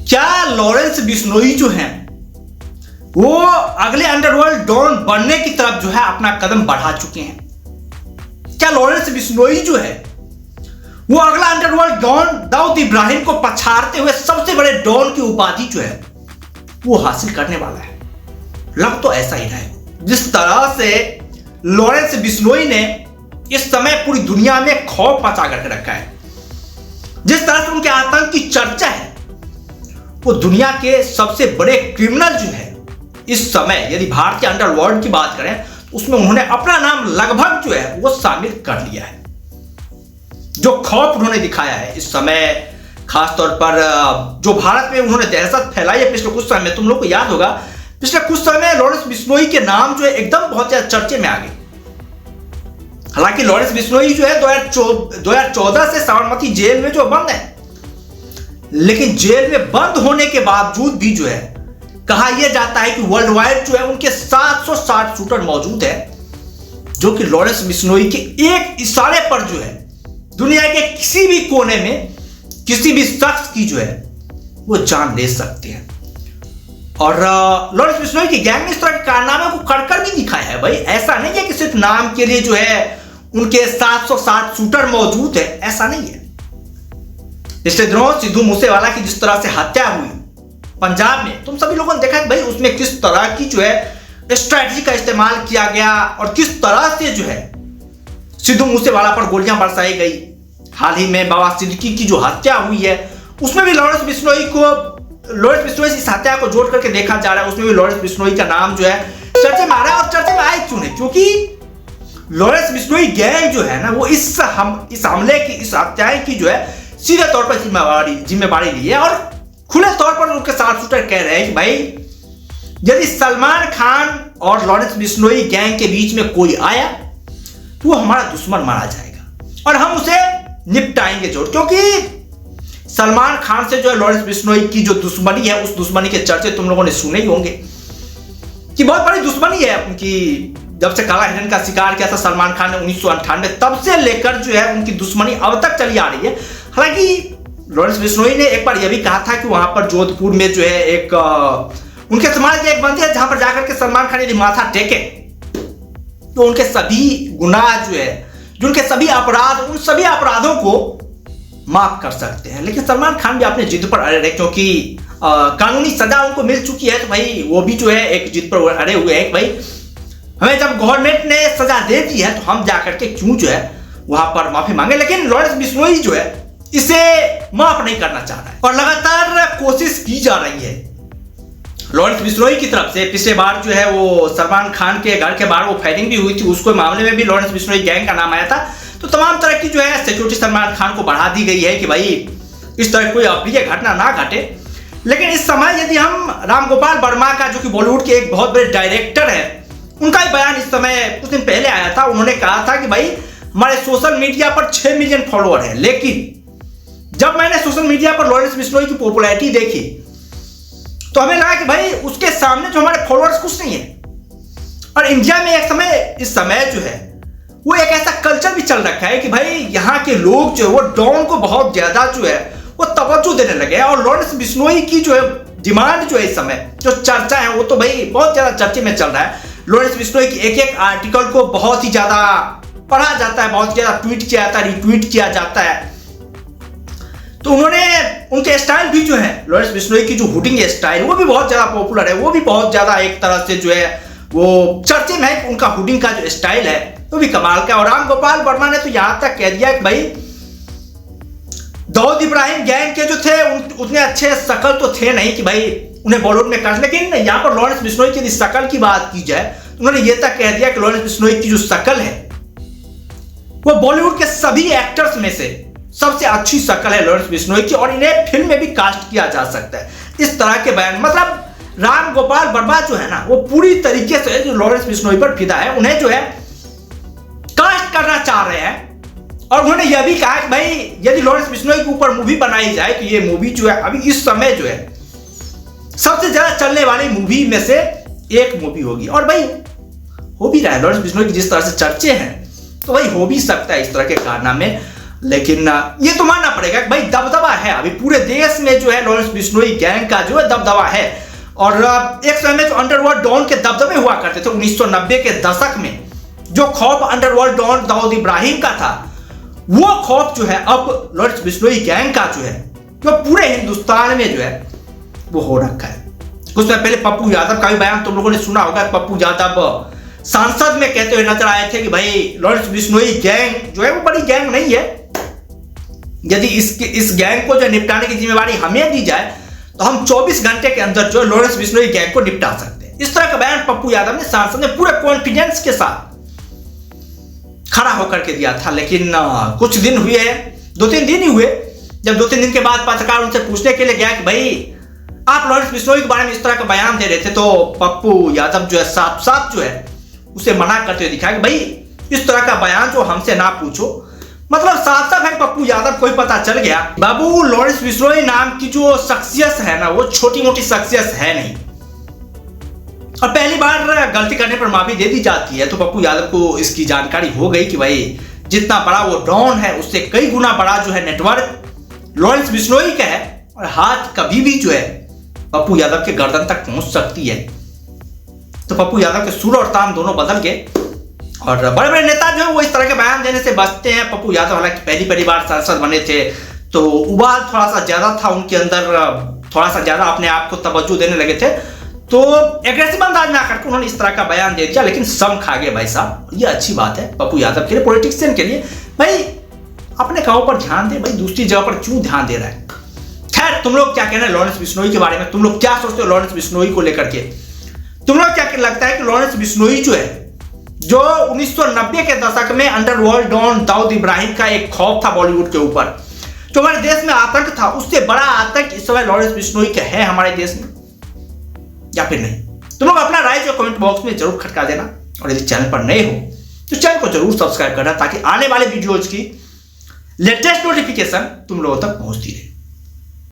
क्या लॉरेंस बिश्नोई जो हैं वो अगले अंडरवर्ल्ड डॉन बनने की तरफ जो है अपना कदम बढ़ा चुके हैं? क्या लॉरेंस बिश्नोई जो है वो अगला अंडरवर्ल्ड डॉन दाऊद इब्राहिम को पछाड़ते हुए सबसे बड़े डॉन की उपाधि जो है वो हासिल करने वाला है? लग तो ऐसा ही रहा है। जिस तरह से लॉरेंस बिश्नोई ने इस समय पूरी दुनिया में खौफ मचा करके रखा है, जिस तरह से उनके आतंक की चर्चा है, वो दुनिया के सबसे बड़े क्रिमिनल जो है इस समय यदि भारतीय अंडरवर्ल्ड की बात करें तो उसमें उन्होंने अपना नाम लगभग जो है वो शामिल कर लिया है। जो खौफ उन्होंने दिखाया है इस समय, खासतौर पर जो भारत में उन्होंने दहशत फैलाई है पिछले कुछ समय में, तुम लोग को याद होगा पिछले कुछ समय में लॉरेंस बिश्नोई के नाम जो है एकदम बहुत ज्यादा चर्चे में आ गए। हालांकि लॉरेंस बिश्नोई जो है 2014 से साबरमती जेल में जो बंद है, लेकिन जेल में बंद होने के बावजूद भी जो है कहा यह जाता है कि वर्ल्ड वाइड जो है उनके 760 शूटर मौजूद है, जो कि लॉरेंस बिश्नोई के एक इशारे पर जो है दुनिया के किसी भी कोने में किसी भी शख्स की जो है वो जान ले सकते हैं। और लॉरेंस बिश्नोई की गैंग ने इस तरह के कारनामे को कर भी दिखाया है। भाई ऐसा नहीं है कि सिर्फ नाम के लिए जो है उनके 760 शूटर मौजूद है, ऐसा नहीं है। पिछले दिनों सिद्धू मूसेवाला की जिस तरह से हत्या हुई पंजाब में, तुम सभी लोगों ने देखा कि भाई उसमें किस तरह की जो है स्ट्रैटेजी का इस्तेमाल किया गया और किस तरह से जो है सिद्धू मूसेवाला पर गोलियां बरसाई गई। हाल ही में बाबा सिद्दीकी की जो हत्या हुई है उसमें भी लॉरेंस बिश्नोई से इस हत्या को जोड़ करके देखा जा रहा है, उसमें भी लॉरेंस बिश्नोई का नाम जो है चर्चे में आ रहा है। और चर्चे में आए क्यों नहीं? क्योंकि लॉरेंस बिश्नोई गैंग जो है ना वो इस हमले की, इस हत्याएं की जो है सीधे तौर पर जिम्मेवारी ली है और खुले तौर पर उनके साथ शूटर कह रहे हैं कि भाई यदि सलमान खान और लॉरेंस बिश्नोई गैंग के बीच में कोई आया तो वो हमारा दुश्मन माना जाएगा और हम उसे निपटाएंगे जरूर। क्योंकि सलमान खान से जो है लॉरेंस बिश्नोई की जो दुश्मनी है उस दुश्मनी के चर्चे तुम लोगों ने सुने ही होंगे कि बहुत बड़ी दुश्मनी है उनकी। जब से काला हिरन का शिकार किया था सलमान खान ने 1998, तब से लेकर जो है उनकी दुश्मनी अब तक चली आ रही है। हालांकि लॉरेंस बिश्नोई ने एक बार यह भी कहा था कि वहां पर जोधपुर में जो है एक उनके समाज के एक मंदिर है जहां पर जाकर के सलमान खान यदि माथा टेके तो उनके सभी गुनाह जो है, जो उनके सभी अपराध, उन सभी अपराधों को माफ कर सकते हैं। लेकिन सलमान खान भी अपने जिद पर अड़े रहे, क्योंकि कानूनी सजा उनको मिल चुकी है तो भाई वो भी जो है एक जिद पर अड़े हुए हैं कि भाई हमें जब गवर्नमेंट ने सजा दे दी है तो हम जाकर के क्यों जो है वहां पर माफी मांगे। लेकिन लॉरेंस बिश्नोई जो है इसे माफ नहीं करना चाह रहा है और लगातार कोशिश की जा रही है लॉरेंस बिश्नोई की तरफ से। पिछले बार जो है वो सलमान खान के घर के बाहर वो फायरिंग भी हुई थी, उसको मामले में भी लॉरेंस बिश्नोई गैंग का नाम आया था। तो तमाम तरह की जो है सिक्योरिटी सलमान खान को बढ़ा दी गई है कि भाई इस तरह कोई अप्रिय घटना ना घटे। लेकिन इस समय यदि हम राम गोपाल वर्मा का, जो कि बॉलीवुड के एक बहुत बड़े डायरेक्टर है, उनका ही बयान इस समय कुछ दिन पहले आया था। उन्होंने कहा था कि भाई हमारे सोशल मीडिया पर 6 मिलियन फॉलोअर है, लेकिन जब मैंने सोशल मीडिया पर लॉरेंस बिश्नोई की पॉपुलैरिटी देखी तो हमें लगा कि भाई उसके सामने जो हमारे फॉलोअर्स कुछ नहीं है। और इंडिया में इस समय जो है वो एक ऐसा कल्चर भी चल रखा है कि भाई यहाँ के लोग जो है वो डॉन को बहुत ज्यादा जो है वो तवज्जो देने लगे हैं। और लॉरेंस बिश्नोई की जो है डिमांड जो है इस समय जो चर्चा है वो तो भाई बहुत ज्यादा चर्चे में चल रहा है। लॉरेंस बिश्नोई की एक आर्टिकल को बहुत ही ज्यादा पढ़ा जाता है, बहुत ज्यादा ट्वीट किया जाता है, रिट्वीट किया जाता है। तो उन्होंने उनके स्टाइल भी जो है लॉरेंस बिश्नोई की जो हुडिंग स्टाइल वो भी बहुत ज्यादा पॉपुलर है, वो भी बहुत ज्यादा एक तरह से जो है वो चर्चे में है। उनका हुडिंग का जो स्टाइल है वो भी कमाल का। और राम गोपाल वर्मा ने तो यहां तक कह दिया कि भाई दाऊद इब्राहिम गैंग के जो थे उतने अच्छे शकल तो थे नहीं कि भाई उन्हें बॉलीवुड में कर, लेकिन यहाँ पर लॉरेंस बिश्नोई की शकल की बात की जाए तो उन्होंने ये तक कह दिया कि लॉरेंस बिश्नोई की जो शकल है वो बॉलीवुड के सभी एक्टर्स में से सबसे अच्छी शक्ल है लॉरेंस बिश्नोई की और इन्हें फिल्म में भी कास्ट किया जा सकता है। इस तरह के बयान, मतलब राम गोपाल वर्मा जो है ना वो पूरी तरीके से जो लॉरेंस बिश्नोई पर फिदा है, उन्हें जो है कास्ट करना चाह रहे हैं। और उन्होंने यह भी कहा कि भाई यदि लॉरेंस बिश्नोई के ऊपर मूवी बनाई जाए तो ये मूवी जो है अभी इस समय जो है सबसे ज्यादा चलने वाली मूवी में से एक मूवी होगी। और भाई हो भी रहा है, लॉरेंस बिश्नोई की जिस तरह से चर्चे हैं तो भाई हो भी सकता है इस तरह के कारनामे। लेकिन ये तो मानना पड़ेगा कि भाई दबदबा है, अभी पूरे देश में जो है लॉरेंस बिश्नोई गैंग का जो है दबदबा है। और एक समय में जो अंडरवर्ल्ड डॉन के दबदबे हुआ करते थे 1990 के दशक में, जो खौफ अंडरवर्ल्ड डॉन दाऊद इब्राहिम का था, वो खौफ जो है अब लॉरेंस बिश्नोई गैंग का जो है जो पूरे हिंदुस्तान में जो है वो हो रखा है। कुछ समय पहले पप्पू यादव का भी बयान तुम लोगों ने सुना होगा। पप्पू यादव सांसद में कहते हुए नजर आए थे कि भाई लॉरेंस बिश्नोई गैंग जो है वो बड़ी गैंग नहीं है, यदि इस गैंग को जो निपटाने की जिम्मेवारी हमें दी जाए तो हम 24 घंटे के अंदर जो लॉरेंस बिश्नोई गैंग को निपटा सकते हैं। इस तरह का बयान पप्पू यादव ने सांसद में पूरे कॉन्फिडेंस के साथ खड़ा होकर के दिया था। लेकिन कुछ दिन हुए, 2-3 दिन ही हुए, जब 2-3 दिन के बाद पत्रकार उनसे पूछने के लिए गया कि भाई आप लॉरेंस बिश्नोई के बारे में इस तरह का बयान दे रहे थे, तो पप्पू यादव जो है साफ साफ जो है उसे मना करते हुए दिखा कि भाई इस तरह का बयान जो हमसे ना पूछो। मतलब साफ साफ है पप्पू यादव को ही पता चल गया बाबू लॉरेंस बिश्नोई नाम की जो शख्सियत है ना, वो छोटी मोटी शख्सियत है नहीं। और पहली बार गलती करने पर माफी दे दी जाती है, तो पप्पू यादव को इसकी जानकारी हो गई कि भाई जितना बड़ा वो डॉन है उससे कई गुना बड़ा जो है नेटवर्क लॉरेंस बिश्नोई का है, और हाथ कभी भी जो है पप्पू यादव के गर्दन तक पहुंच सकती है। तो पप्पू यादव के सुर और तान दोनों बदल गए, और बड़े बड़े नेता जो है वो इस तरह के बयान देने से बचते हैं। पप्पू यादव हालांकि पहली बार सांसद बने थे, तो उबाल थोड़ा सा ज्यादा था उनके अंदर, थोड़ा सा ज्यादा अपने आप को तवज्जो देने लगे थे, तो एग्रेसिव अंदाज में आकर के उन्होंने इस तरह का बयान दे दिया। लेकिन सम खा गए भाई साहब, ये अच्छी बात है पप्पू यादव के लिए, पॉलिटिशियन के लिए। भाई अपने कामों पर ध्यान दे, भाई दूसरी जगह पर क्यों ध्यान दे रहा है। खैर, तुम लोग क्या कहना है लॉरेंस बिश्नोई के बारे में, तुम लोग क्या सोचते हो लॉरेंस बिश्नोई को लेकर के? तुम लोग क्या लगता है कि लॉरेंस बिश्नोई जो है, जो 1990 के दशक में अंडरवर्ल्ड डॉन दाऊद इब्राहिम का एक खौफ था बॉलीवुड के ऊपर, जो हमारे देश में आतंक था, उससे बड़ा आतंक इस समय लॉरेंस बिश्नोई का है हमारे देश में, या फिर नहीं? तुम लोग अपना राय जो कमेंट बॉक्स में जरूर खटका देना, और यदि चैनल पर नए हो तो चैनल को जरूर सब्सक्राइब करना, ताकि आने वाले वीडियोज की लेटेस्ट नोटिफिकेशन तुम लोगों तक पहुंचती रहे।